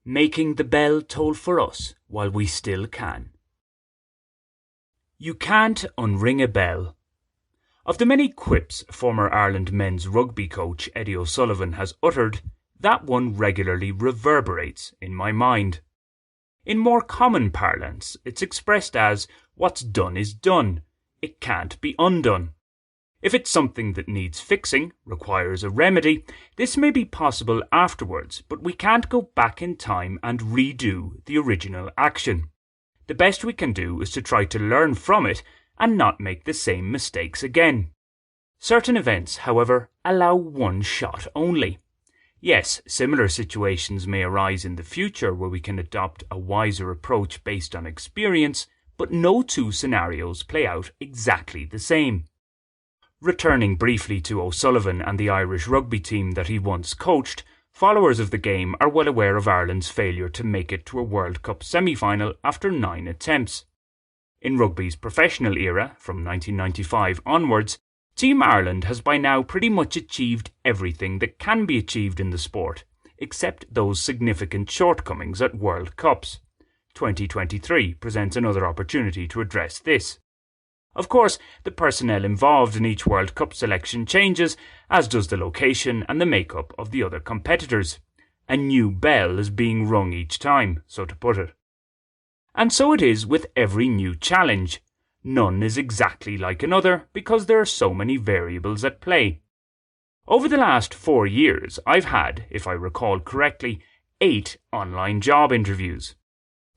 making the bell toll for us while we still can. You can't unring a bell. Of the many quips former Ireland men's rugby coach Eddie O'Sullivan has uttered, that one regularly reverberates in my mind. In more common parlance, it's expressed as, what's done is done. It can't be undone. If it's something that needs fixing, requires a remedy, this may be possible afterwards, but we can't go back in time and redo the original action. The best we can do is to try to learn from it and not make the same mistakes again. Certain events, however, allow one shot only. Yes, similar situations may arise in the future where we can adopt a wiser approach based on experience, but no two scenarios play out exactly the same. Returning briefly to O'Sullivan and the Irish rugby team that he once coached, followers of the game are well aware of Ireland's failure to make it to a World Cup semi-final after 9 attempts. In rugby's professional era, from 1995 onwards, Team Ireland has by now pretty much achieved everything that can be achieved in the sport, except those significant shortcomings at World Cups. 2023 presents another opportunity to address this. Of course, the personnel involved in each World Cup selection changes, as does the location and the makeup of the other competitors. A new bell is being rung each time, so to put it. And so it is with every new challenge. None is exactly like another because there are so many variables at play. Over the last 4 years, I've had, if I recall correctly, 8 online job interviews.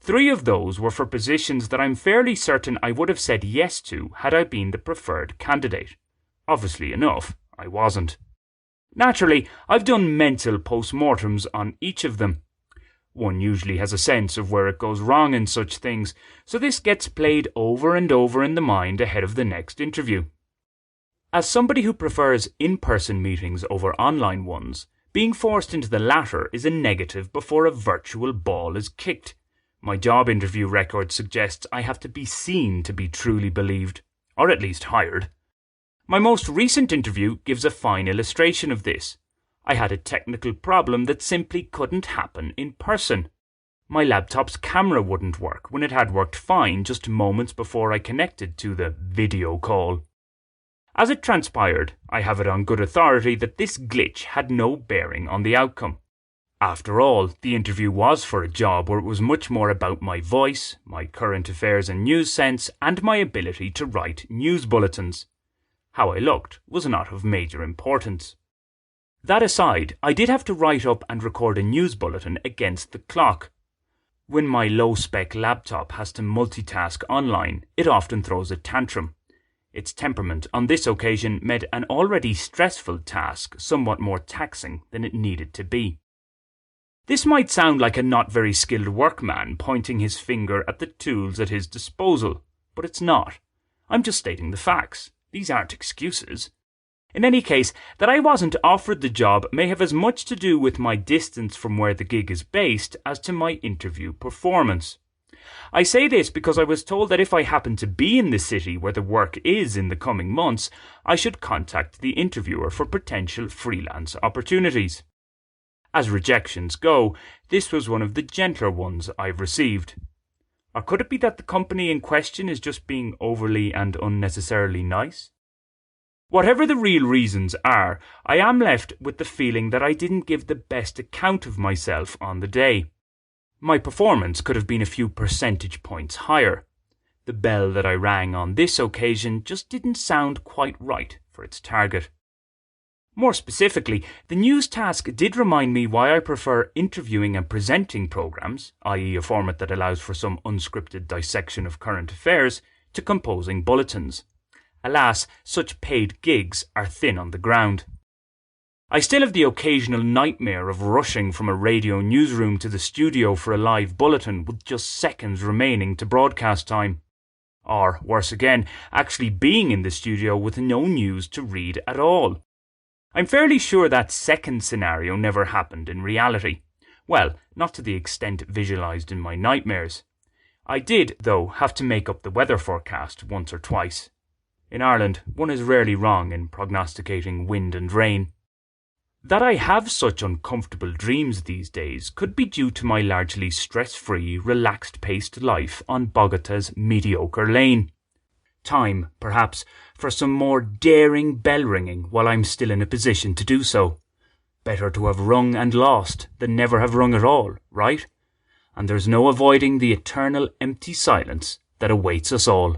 3 of those were for positions that I'm fairly certain I would have said yes to had I been the preferred candidate. Obviously enough, I wasn't. Naturally, I've done mental postmortems on each of them. One usually has a sense of where it goes wrong in such things, so this gets played over and over in the mind ahead of the next interview. As somebody who prefers in-person meetings over online ones, being forced into the latter is a negative before a virtual ball is kicked. My job interview record suggests I have to be seen to be truly believed, or at least hired. My most recent interview gives a fine illustration of this. I had a technical problem that simply couldn't happen in person. My laptop's camera wouldn't work when it had worked fine just moments before I connected to the video call. As it transpired, I have it on good authority that this glitch had no bearing on the outcome. After all, the interview was for a job where it was much more about my voice, my current affairs and news sense, and my ability to write news bulletins. How I looked was not of major importance. That aside, I did have to write up and record a news bulletin against the clock. When my low-spec laptop has to multitask online, it often throws a tantrum. Its temperament on this occasion made an already stressful task somewhat more taxing than it needed to be. This might sound like a not very skilled workman pointing his finger at the tools at his disposal, but it's not. I'm just stating the facts. These aren't excuses. In any case, that I wasn't offered the job may have as much to do with my distance from where the gig is based as to my interview performance. I say this because I was told that if I happened to be in the city where the work is in the coming months, I should contact the interviewer for potential freelance opportunities. As rejections go, this was one of the gentler ones I've received. Or could it be that the company in question is just being overly and unnecessarily nice? Whatever the real reasons are, I am left with the feeling that I didn't give the best account of myself on the day. My performance could have been a few percentage points higher. The bell that I rang on this occasion just didn't sound quite right for its target. More specifically, the news task did remind me why I prefer interviewing and presenting programs, i.e. a format that allows for some unscripted dissection of current affairs, to composing bulletins. Alas, such paid gigs are thin on the ground. I still have the occasional nightmare of rushing from a radio newsroom to the studio for a live bulletin with just seconds remaining to broadcast time. Or, worse again, actually being in the studio with no news to read at all. I'm fairly sure that second scenario never happened in reality. Well, not to the extent visualised in my nightmares. I did, though, have to make up the weather forecast once or twice. In Ireland, one is rarely wrong in prognosticating wind and rain. That I have such uncomfortable dreams these days could be due to my largely stress-free, relaxed-paced life on Bogota's mediocre lane. Time, perhaps, for some more daring bell-ringing while I'm still in a position to do so. Better to have rung and lost than never have rung at all, right? And there's no avoiding the eternal empty silence that awaits us all.